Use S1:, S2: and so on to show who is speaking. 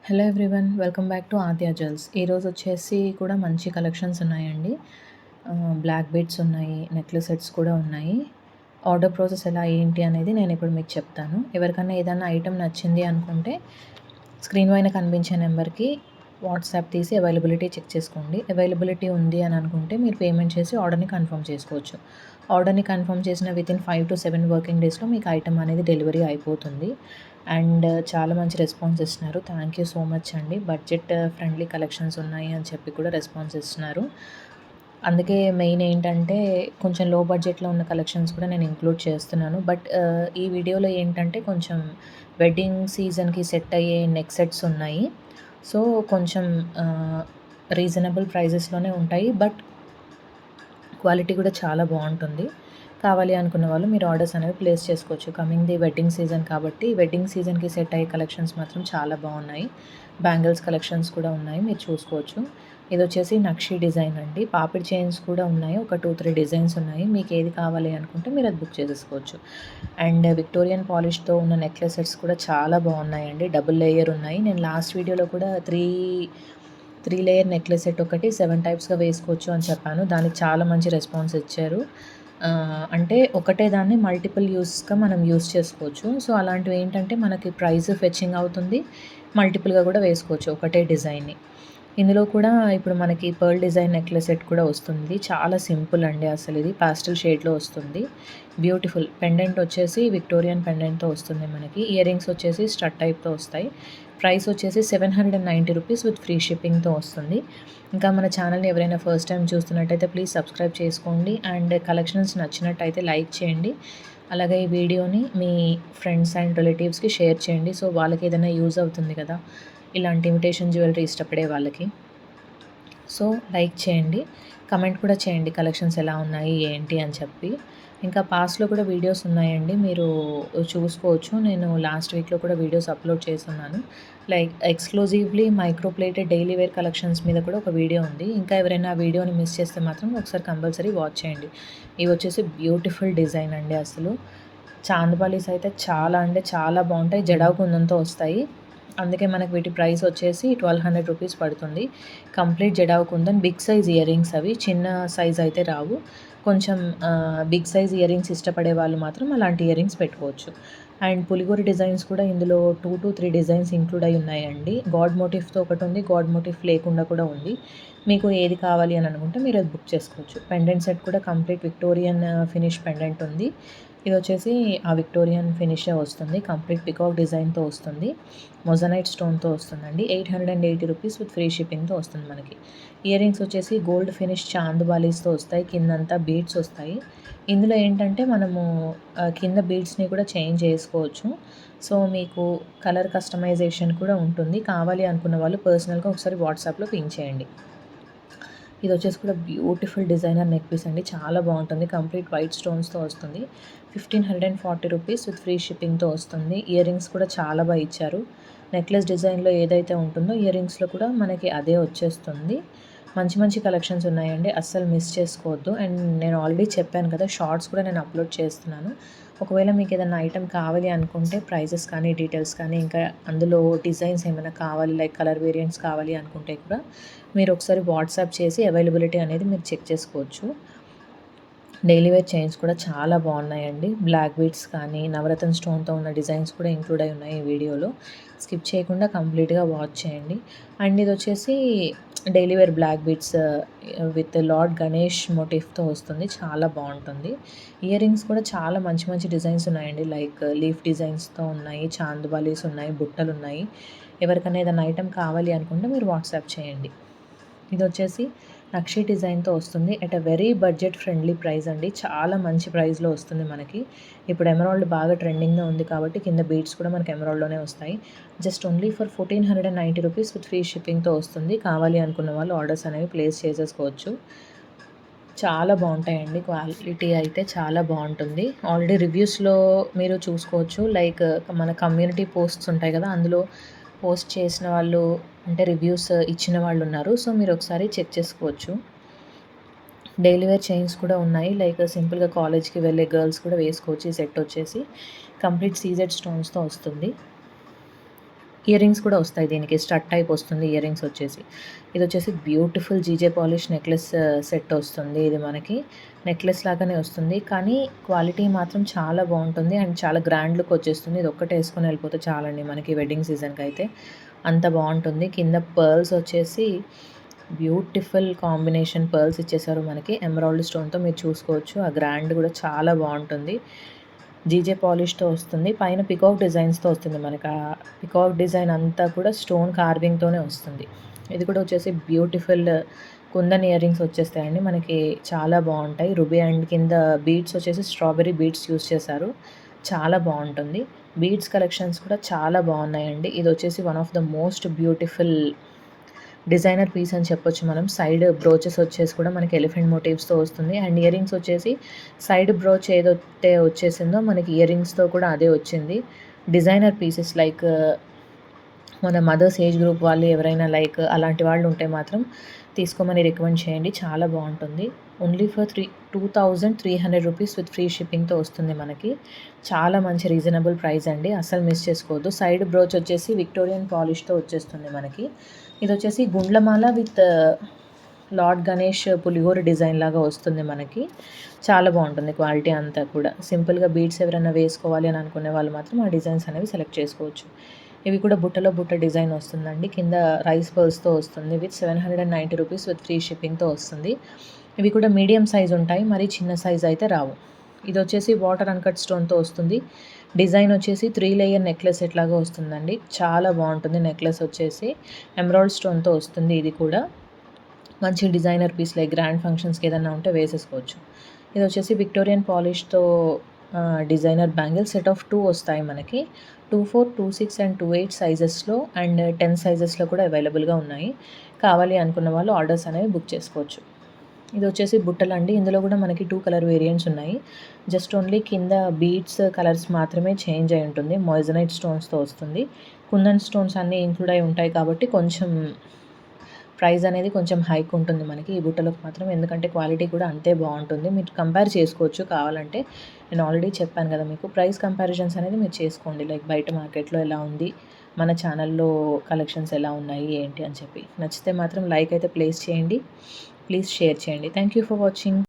S1: Hello everyone, welcome back to Aadya jewels. ఈరోజు వచ్చేసి కూడా మంచి కలెక్షన్స్ ఉన్నాయండి. బ్లాక్ బీడ్స్ ఉన్నాయి, నెక్లెస్ సెట్స్ కూడా ఉన్నాయి. ఆర్డర్ ప్రాసెస్ ఎలా ఏంటి అనేది నేను ఇప్పుడు మీకు చెప్తాను. ఎవరికైనా ఏదైనా ఐటెం నచ్చింది అనుకుంటే స్క్రీన్ పైన కనిపించే నెంబర్కి వాట్సాప్ తీసి అవైలబిలిటీ చెక్ చేసుకోండి. అవైలబిలిటీ ఉంది అని అనుకుంటే మీరు పేమెంట్ చేసి ఆర్డర్ని కన్ఫర్మ్ చేసుకోవచ్చు. ఆర్డర్ని కన్ఫర్మ్ చేసిన వితిన్ 5 to 7 వర్కింగ్ డేస్లో మీకు ఐటెం అనేది డెలివరీ అయిపోతుంది. అండ్ చాలా మంచి రెస్పాన్స్ ఇస్తున్నారు. థ్యాంక్ యూ సో మచ్ అండి. బడ్జెట్ ఫ్రెండ్లీ కలెక్షన్స్ ఉన్నాయి అని చెప్పి కూడా రెస్పాన్స్ ఇస్తున్నారు. అందుకే మెయిన్ ఏంటంటే కొంచెం లో బడ్జెట్‌లో ఉన్న కలెక్షన్స్ కూడా నేను ఇంక్లూడ్ చేస్తున్నాను. బట్ ఈ వీడియోలో ఏంటంటే కొంచెం వెడ్డింగ్ సీజన్‌కి సెట్ అయ్యే నెక్ సెట్స్ ఉన్నాయి. సో, కొంచెం రీజనబుల్ ప్రైజెస్‌లోనే ఉంటాయి. బట్ క్వాలిటీ కూడా చాలా బావుంటుంది. కావాలి అనుకున్న వాళ్ళు మీరు ఆర్డర్స్ అనేవి ప్లేస్ చేసుకోవచ్చు. కమింగ్ ది వెడ్డింగ్ సీజన్ కాబట్టి వెడ్డింగ్ సీజన్‌కి సెట్ అయ్యే కలెక్షన్స్ మాత్రం చాలా బాగున్నాయి. బ్యాంగిల్స్ కలెక్షన్స్ కూడా ఉన్నాయి, మీరు చూసుకోవచ్చు. ఇదొచ్చేసి నక్షి డిజైన్ అండి. పాపిడి చైన్స్ కూడా ఉన్నాయి. ఒక 2, 3 డిజైన్స్ ఉన్నాయి. మీకు ఏది కావాలి అనుకుంటే మీరు అది బుక్ చేసేసుకోవచ్చు. అండ్ విక్టోరియన్ పాలిష్‌తో ఉన్న నెక్లెస్ సెట్స్ కూడా చాలా బాగున్నాయండి. డబుల్ లేయర్ ఉన్నాయి. నేను లాస్ట్ వీడియోలో కూడా 3 లేయర్ నెక్లెస్ సెట్ ఒకటి 7 టైప్స్‌గా వేసుకోవచ్చు అని చెప్పాను. దానికి చాలా మంచి రెస్పాన్స్ ఇచ్చారు. అంటే ఒకటే దాన్ని మల్టిపుల్ యూస్‌గా మనం యూజ్ చేసుకోవచ్చు. సో, అలాంటివి ఏంటంటే మనకి ప్రైస్ ఫెచ్చింగ్ అవుతుంది. మల్టిపుల్‌గా కూడా వేసుకోవచ్చు ఒకటే డిజైన్‌ని. ఇందులో కూడా ఇప్పుడు మనకి పర్ల్ డిజైన్ నెక్లెస్ సెట్ కూడా వస్తుంది. చాలా సింపుల్ అండి అసలు, ఇది పాస్టల్ షేడ్‌లో వస్తుంది. బ్యూటిఫుల్ పెండెంట్ వచ్చేసి విక్టోరియన్ పెండెంట్‌తో వస్తుంది మనకి. ఇయర్ రింగ్స్ వచ్చేసి స్టడ్ టైప్‌తో వస్తాయి. ప్రైస్ వచ్చేసి 790 రూపీస్ విత్ ఫ్రీ షిప్పింగ్‌తో వస్తుంది. ఇంకా మన ఛానల్‌ని ఎవరైనా ఫస్ట్ టైం చూస్తున్నట్టయితే ప్లీజ్ సబ్స్క్రైబ్ చేసుకోండి. అండ్ కలెక్షన్స్ నచ్చినట్టయితే లైక్ చేయండి. అలాగే ఈ వీడియోని మీ ఫ్రెండ్స్ అండ్ రిలేటివ్స్‌కి షేర్ చేయండి. సో, వాళ్ళకి ఏదైనా యూజ్ అవుతుంది కదా, ఇలాంటి ఇమిటేషన్ జ్యువెలరీ ఇష్టపడే వాళ్ళకి. సో, లైక్ చేయండి. కమెంట్ కూడా చేయండి కలెక్షన్స్ ఎలా ఉన్నాయి, ఏంటి అని చెప్పి. ఇంకా పాస్ట్‌లో కూడా వీడియోస్ ఉన్నాయండి, మీరు చూసుకోవచ్చు. నేను లాస్ట్ వీక్‌లో కూడా వీడియోస్ అప్లోడ్ చేసున్నాను. Like exclusively micro plated daily wear collections మీద కూడా ఒక వీడియో ఉంది. ఇంకా ఎవరైనా ఆ వీడియోని మిస్ చేస్తే మాత్రం ఒకసారి కంపల్సరీ వాచ్ చేయండి. ఇవి వచ్చేసి బ్యూటిఫుల్ డిజైన్ అండి అసలు. చాందబాలీస్ అయితే చాలా అంటే చాలా బాగుంటాయి. జడావు కుందంతో వస్తాయి. అందుకే మనకి వీటి ప్రైస్ వచ్చేసి 1200 రూపీస్ పడుతుంది. Complete jadau kundan big size earrings అవి. చిన్న సైజ్ అయితే రావు. కొంచెం బిగ్ సైజ్ ఇయర్ రింగ్స్ ఇష్టపడే వాళ్ళు మాత్రం అలాంటి ఇయర్ రింగ్స్ పెట్టుకోవచ్చు. అండ్ పులిగోరి డిజైన్స్ కూడా ఇందులో 2-3 డిజైన్స్ ఇంక్లూడ్ అయి ఉన్నాయండి. గాడ్ మోటిఫ్‌తో ఒకటి ఉంది. గాడ్ మోటిఫ్ లేకుండా కూడా ఉంది. మీకు ఏది కావాలి అని అనుకుంటే మీరు అది బుక్ చేసుకోవచ్చు. పెండెంట్ సెట్ కూడా కంప్లీట్ విక్టోరియన్ ఫినిష్ పెండెంట్ ఉంది. ఇది వచ్చేసి ఆ విక్టోరియన్ ఫినిషే వస్తుంది. కంప్లీట్ పికాక్ డిజైన్‌తో వస్తుంది. మొజనైట్ స్టోన్‌తో వస్తుందండి. 880 రూపీస్ విత్ ఫ్రీ షిప్పింగ్‌తో వస్తుంది మనకి. ఇయర్ రింగ్స్ వచ్చేసి గోల్డ్ ఫినిష్ చాంద్ బాలీస్‌తో వస్తాయి. కిందంతా బీడ్స్ వస్తాయి. ఇందులో ఏంటంటే మనము కింద బీడ్స్‌ని కూడా చేంజ్ చేసుకోవచ్చు. సో, మీకు కలర్ కస్టమైజేషన్ కూడా ఉంటుంది. కావాలి అనుకున్న వాళ్ళు పర్సనల్‌గా ఒకసారి వాట్సాప్‌లో పింగ్ చేయండి. ఇది వచ్చేసి కూడా బ్యూటిఫుల్ డిజైనర్ నెక్ పీస్ అండి. చాలా బాగుంటుంది. కంప్లీట్ వైట్ స్టోన్స్‌తో వస్తుంది. 1540 రూపీస్ విత్ ఫ్రీ షిప్పింగ్‌తో వస్తుంది. ఇయర్ రింగ్స్ కూడా చాలా బాగా ఇచ్చారు. నెక్లెస్ డిజైన్‌లో ఏదైతే ఉంటుందో ఇయర్ రింగ్స్‌లో కూడా మనకి అదే వచ్చేస్తుంది. మంచి మంచి కలెక్షన్స్ ఉన్నాయండి, అస్సలు మిస్ చేసుకోవద్దు. అండ్ నేను ఆల్రెడీ చెప్పాను కదా, షార్ట్స్ కూడా నేను అప్లోడ్ చేస్తున్నాను. ఒకవేళ మీకు ఏదైనా ఐటెం కావాలి అనుకుంటే ప్రైజెస్ కానీ, డీటెయిల్స్ కానీ, ఇంకా అందులో డిజైన్స్ ఏమైనా కావాలి, లైక్ కలర్ వేరియంట్స్ కావాలి అనుకుంటే కూడా మీరు ఒకసారి వాట్సాప్ చేసి అవైలబిలిటీ అనేది మీరు చెక్ చేసుకోవచ్చు. డైలీ వేర్ చైన్స్ కూడా చాలా బాగున్నాయండి. బ్లాక్ బీడ్స్ కానీ, నవరత్న స్టోన్‌తో ఉన్న డిజైన్స్ కూడా ఇంక్లూడ్ అయి ఉన్నాయి ఈ వీడియోలో. స్కిప్ చేయకుండా కంప్లీట్‌గా వాచ్ చేయండి. అండ్ ఇది వచ్చేసి daily wear black beads with lord Ganesh మోటిఫ్‌తో వస్తుంది. చాలా బాగుంటుంది. ఇయర్ రింగ్స్ కూడా చాలా మంచి మంచి డిజైన్స్ ఉన్నాయండి. లైక్ లీఫ్ డిజైన్స్‌తో ఉన్నాయి, చాందబాలీస్ ఉన్నాయి, బుట్టలు ఉన్నాయి. ఎవరికైనా ఏదైనా ఐటెం కావాలి అనుకుంటే మీరు వాట్సాప్ చేయండి. ఇది వచ్చేసి నక్షి డిజైన్‌తో వస్తుంది. At a very budget friendly price అండి. చాలా మంచి ప్రైస్‌లో వస్తుంది మనకి. ఇప్పుడు ఎమరాల్డ్ బాగా ట్రెండింగ్‌లో ఉంది కాబట్టి కింద బీడ్స్ కూడా మనకి ఎమరాల్డ్‌లోనే వస్తాయి. Just only for 1490 rupees with free షిప్పింగ్‌తో వస్తుంది. కావాలి అనుకున్న వాళ్ళు ఆర్డర్స్ అనేవి ప్లేస్ చేసేసుకోవచ్చు. చాలా బాగుంటాయండి. క్వాలిటీ అయితే చాలా బాగుంటుంది. ఆల్రెడీ రివ్యూస్‌లో మీరు చూసుకోవచ్చు. లైక్ మన కమ్యూనిటీ పోస్ట్స్ ఉంటాయి కదా, అందులో పోస్ట్ చేసిన వాళ్ళు అంటే రివ్యూస్ ఇచ్చిన వాళ్ళు ఉన్నారు. సో, మీరు ఒకసారి చెక్ చేసుకోవచ్చు. డైలీ వేర్ చైన్స్ కూడా ఉన్నాయి. లైక్ సింపుల్‌గా కాలేజ్‌కి వెళ్ళే గర్ల్స్ కూడా వేసుకోవచ్చు. ఈ సెట్ వచ్చేసి కంప్లీట్ సీజెడ్ స్టోన్స్‌తో వస్తుంది. ఇయర్ రింగ్స్ కూడా వస్తాయి దీనికి. స్టడ్ టైప్ వస్తుంది ఇయర్ రింగ్స్ వచ్చేసి. ఇదొచ్చేసి beautiful GJ polish necklace set వస్తుంది. ఇది మనకి నెక్లెస్ లాగానే వస్తుంది. కానీ క్వాలిటీ మాత్రం చాలా బావుంటుంది. అండ్ చాలా గ్రాండ్ లుక్ వచ్చేస్తుంది. ఇది ఒక్కటే యేసుకొని వెళ్ళిపోతే చాలండి మనకి వెడ్డింగ్ సీజన్‌కైతే. అంత బావుంటుంది. కింద పర్ల్స్ వచ్చేసి బ్యూటిఫుల్ కాంబినేషన్ పర్ల్స్ ఇచ్చేసారు మనకి. ఎమరాల్డ్ స్టోన్‌తో మీరు చూసుకోవచ్చు. ఆ గ్రాండ్ కూడా చాలా బావుంటుంది. జీజే పాలిష్‌తో వస్తుంది. పైన పికాక్ డిజైన్స్‌తో వస్తుంది మనకి. ఆ పికాక్ డిజైన్ అంతా కూడా స్టోన్ కార్వింగ్‌తోనే వస్తుంది. ఇది కూడా వచ్చేసి బ్యూటిఫుల్ కుందన్ ఇయర్ రింగ్స్ వచ్చేస్తాయండి మనకి. చాలా బావుంటాయి. రూబీ అండ్ కింద బీడ్స్ వచ్చేసి స్ట్రాబెర్రీ బీడ్స్ యూజ్ చేశారు. చాలా బావుంటుంది. బీడ్స్ కలెక్షన్స్ కూడా చాలా బావున్నాయండి. ఇది వచ్చేసి one of the most beautiful designer piece అని చెప్పొచ్చు మనం. సైడ్ బ్రోచెస్ వచ్చేసి కూడా మనకి ఎలిఫెంట్ మోటివ్స్‌తో వస్తుంది. అండ్ ఇయర్ రింగ్స్ వచ్చేసి సైడ్ బ్రోచ్ ఏదైతే వచ్చేసిందో మనకి ఇయర్ రింగ్స్‌తో కూడా అదే వచ్చింది. డిజైనర్ పీసెస్ లైక్ మన మదర్స్ ఏజ్ గ్రూప్ వాళ్ళు ఎవరైనా లైక్ అలాంటి వాళ్ళు ఉంటే మాత్రం తీసుకోమని రికమెండ్ చేయండి. చాలా బావుంటుంది. Only for 2300 rupees with free షిప్పింగ్‌తో వస్తుంది మనకి. చాలా మంచి రీజనబుల్ ప్రైస్ అండి. అస్సలు మిస్ చేసుకోవద్దు. సైడ్ బ్రోచ్ వచ్చేసి విక్టోరియన్ పాలిష్‌తో వచ్చేస్తుంది మనకి. ఇదొచ్చేసి గుండ్లమాల విత్ లార్డ్ గణేష్ పులిహోర డిజైన్ లాగా వస్తుంది మనకి. చాలా బావుంటుంది క్వాలిటీ అంతా కూడా. సింపుల్‌గా బీడ్స్ ఎవరైనా వేసుకోవాలి అని అనుకునే వాళ్ళు మాత్రం ఆ డిజైన్స్ అనేవి సెలెక్ట్ చేసుకోవచ్చు. ఇవి కూడా బుట్టలో బుట్ట డిజైన్ వస్తుందండి. కింద రైస్ పర్ల్స్‌తో వస్తుంది విత్ 790 రూపీస్ విత్ ఫ్రీ షిప్పింగ్‌తో వస్తుంది. ఇవి కూడా మీడియం సైజ్ ఉంటాయి. మరీ చిన్న సైజ్ అయితే రావు. ఇదొచ్చేసి వాటర్ అన్‌కట్ స్టోన్‌తో వస్తుంది. డిజైన్ వచ్చేసి 3 లేయర్ నెక్లెస్ సెట్ లాగా వస్తుందండి. చాలా బావుంటుంది నెక్లెస్ వచ్చేసి. ఎమరాల్డ్ స్టోన్‌తో వస్తుంది ఇది కూడా. మంచి డిజైనర్ పీస్ లైక్ గ్రాండ్ ఫంక్షన్స్‌కి ఏదన్నా ఉంటే వేసేసుకోవచ్చు. ఇదొచ్చేసి విక్టోరియన్ పాలిష్‌తో డిజైనర్ బ్యాంగిల్ సెట్ ఆఫ్ 2 వస్తాయి మనకి. 24, 26 అండ్ 28 సైజెస్‌లో అండ్ 10 సైజెస్‌లో కూడా అవైలబుల్‌గా ఉన్నాయి. కావాలి అనుకున్న వాళ్ళు ఆర్డర్స్ అనేవి బుక్ చేసుకోవచ్చు. ఇదొచ్చేసి బుట్టలండి. ఇందులో కూడా మనకి 2 కలర్ వేరియంట్స్ ఉన్నాయి. జస్ట్ ఓన్లీ కింద బీడ్స్ కలర్స్ మాత్రమే చేంజ్ అయి ఉంటుంది. మాయిజనైట్ స్టోన్స్‌తో వస్తుంది. కుందన్ స్టోన్స్ అన్నీ ఇంక్లూడ్ అయి ఉంటాయి కాబట్టి కొంచెం ప్రైస్ అనేది కొంచెం హైక్ ఉంటుంది మనకి ఈ బుట్టలకు మాత్రం. ఎందుకంటే క్వాలిటీ కూడా అంతే బావుంటుంది. మీరు కంపేర్ చేసుకోవచ్చు కావాలంటే. నేను ఆల్రెడీ చెప్పాను కదా మీకు. ప్రైస్ కంపారిజన్స్ అనేది మీరు చేసుకోండి. లైక్ బయట మార్కెట్‌లో ఎలా ఉంది, మన ఛానల్‌లో కలెక్షన్స్ ఎలా ఉన్నాయి, ఏంటి అని చెప్పి. నచ్చితే మాత్రం లైక్ అయితే ప్లేస్ చేయండి. ప్లీజ్ షేర్ చేయండి. Thank you for watching.